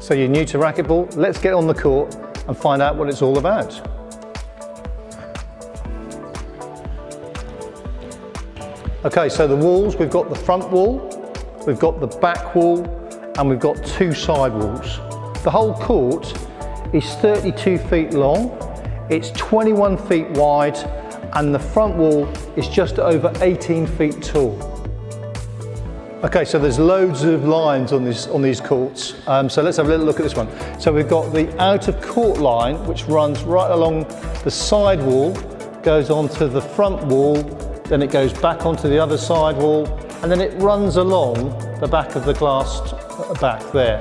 So you're new to racquetball, let's get on the court and find out what it's all about. Okay, so the walls, we've got the front wall, we've got the back wall, and we've got 2 side walls. The whole court is 32 feet long, it's 21 feet wide, and the front wall is just over 18 feet tall. Okay, so there's loads of lines on these courts. So let's have a little look at this one. So we've got the out of court line, which runs right along the side wall, goes onto the front wall, then it goes back onto the other side wall, and then it runs along the back of the glass back there.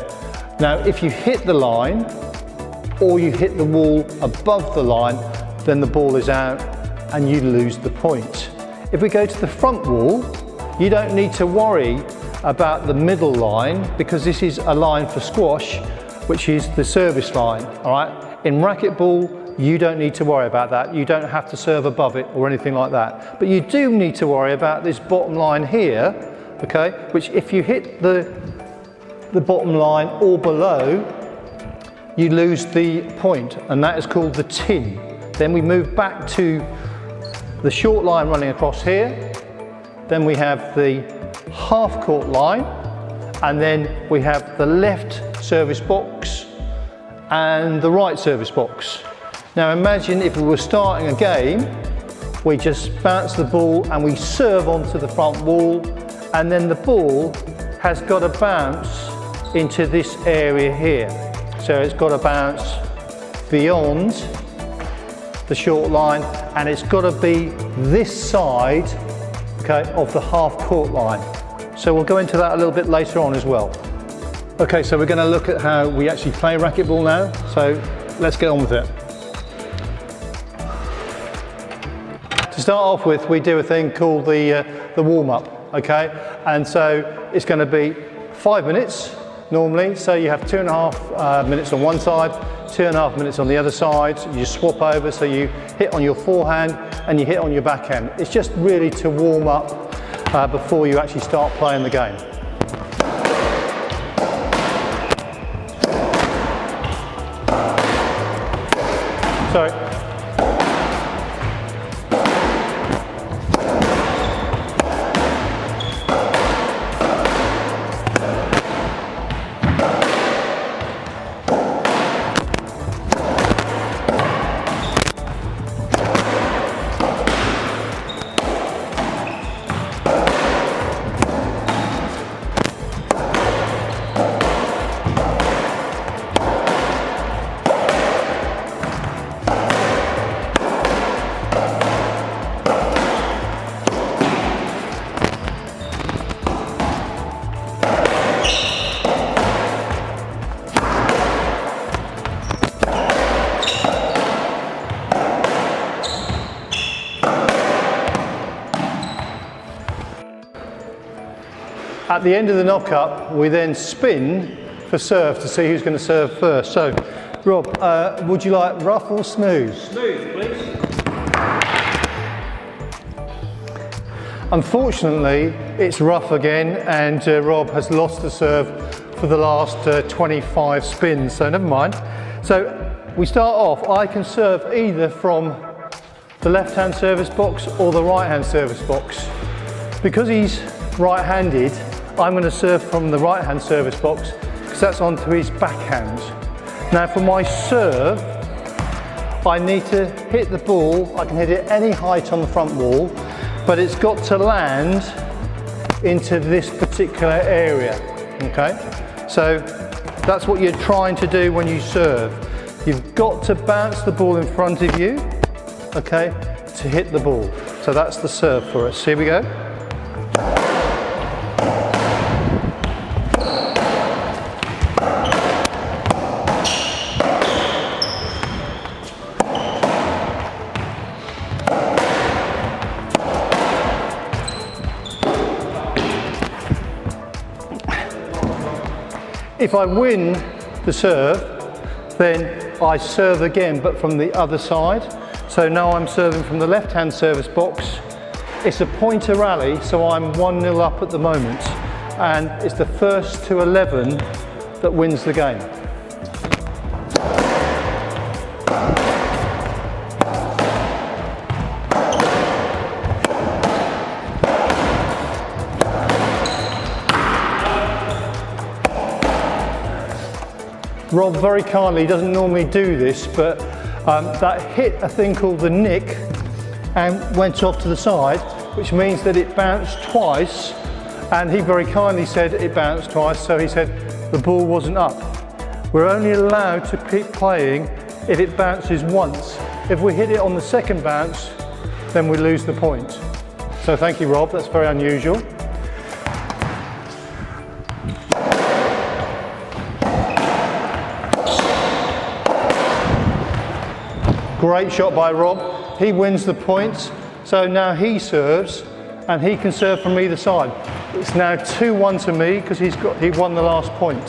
Now, if you hit the line, or you hit the wall above the line, then the ball is out and you lose the point. If we go to the front wall, you don't need to worry about the middle line because this is a line for squash, which is the service line, all right? In racquetball, you don't need to worry about that. You don't have to serve above it or anything like that. But you do need to worry about this bottom line here, okay? Which if you hit the bottom line or below, you lose the point, and that is called the tin. Then we move back to the short line running across here. Then we have the half court line, and then we have the left service box and the right service box. Now imagine if we were starting a game, we just bounce the ball and we serve onto the front wall, and then the ball has got to bounce into this area here. So it's got to bounce beyond the short line, and it's got to be this side, okay, of the half court line. So we'll go into that a little bit later on as well. Okay, so we're going to look at how we actually play racquetball now. So let's get on with it. To start off with, we do a thing called the warm-up, okay? And so it's going to be 5 minutes normally. So you have 2.5 minutes on one side, 2.5 minutes on the other side. You swap over, so you hit on your forehand and you hit on your backhand. It's just really to warm up before you actually start playing the game. Sorry. At the end of the knock-up, we then spin for serve to see who's going to serve first. So, Rob, would you like rough or smooth? Smooth, please. Unfortunately, it's rough again, and Rob has lost the serve for the last 25 spins, so never mind. So we start off, I can serve either from the left-hand service box or the right-hand service box. Because he's right-handed, I'm going to serve from the right-hand service box because that's onto his backhand. Now for my serve, I need to hit the ball. I can hit it any height on the front wall, but it's got to land into this particular area, okay? So that's what you're trying to do when you serve. You've got to bounce the ball in front of you, okay, to hit the ball. So that's the serve for us. Here we go. If I win the serve, then I serve again, but from the other side. So now I'm serving from the left-hand service box. It's a pointer rally, so I'm 1-0 up at the moment. And it's the first to 11 that wins the game. Rob very kindly doesn't normally do this, but that hit a thing called the nick and went off to the side, which means that it bounced twice, and he very kindly said it bounced twice, so he said the ball wasn't up. We're only allowed to keep playing if it bounces once. If we hit it on the second bounce, then we lose the point. So thank you, Rob, that's very unusual. Great shot by Rob. He wins the points. So now he serves and he can serve from either side. It's now 2-1 to me because he won the last point.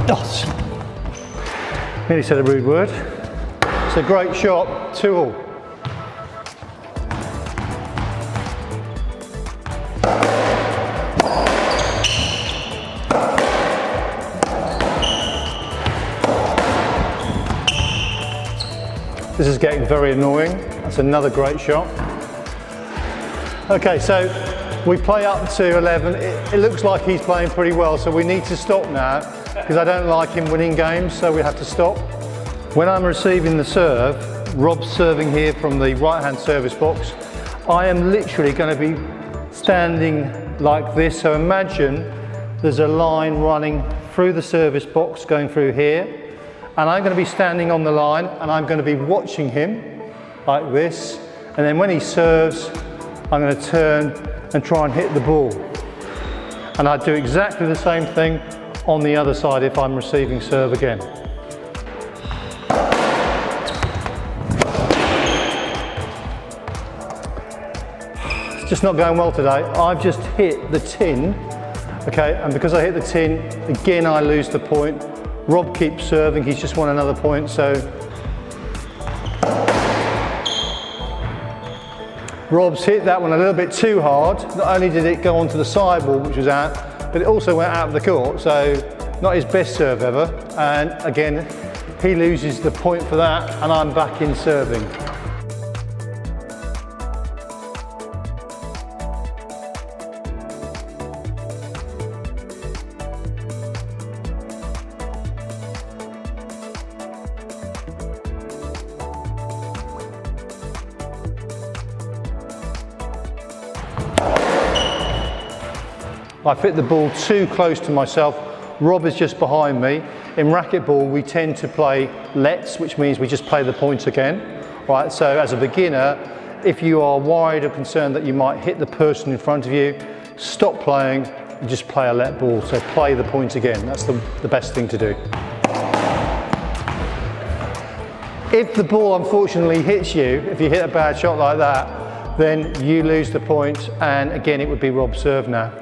Oh, nearly said a rude word. It's a great shot, 2-2. This is getting very annoying. That's another great shot. Okay, so we play up to 11. It looks like he's playing pretty well, so we need to stop now because I don't like him winning games, so we have to stop. When I'm receiving the serve, Rob's serving here from the right-hand service box. I am literally going to be standing like this. So imagine there's a line running through the service box going through here. And I'm going to be standing on the line and I'm going to be watching him like this. And then when he serves, I'm going to turn and try and hit the ball. And I do exactly the same thing on the other side if I'm receiving serve again. It's just not going well today. I've just hit the tin, okay, and because I hit the tin, again I lose the point. Rob keeps serving, he's just won another point, so. Rob's hit that one a little bit too hard. Not only did it go onto the sidewall, which was out, but it also went out of the court, so not his best serve ever. And again, he loses the point for that, and I'm back in serving. I've hit the ball too close to myself. Rob is just behind me. In racquetball, we tend to play lets, which means we just play the points again. Right, so as a beginner, if you are worried or concerned that you might hit the person in front of you, stop playing and just play a let ball. So play the points again. That's the best thing to do. If the ball unfortunately hits you, if you hit a bad shot like that, then you lose the point, and again it would be Rob's serve now.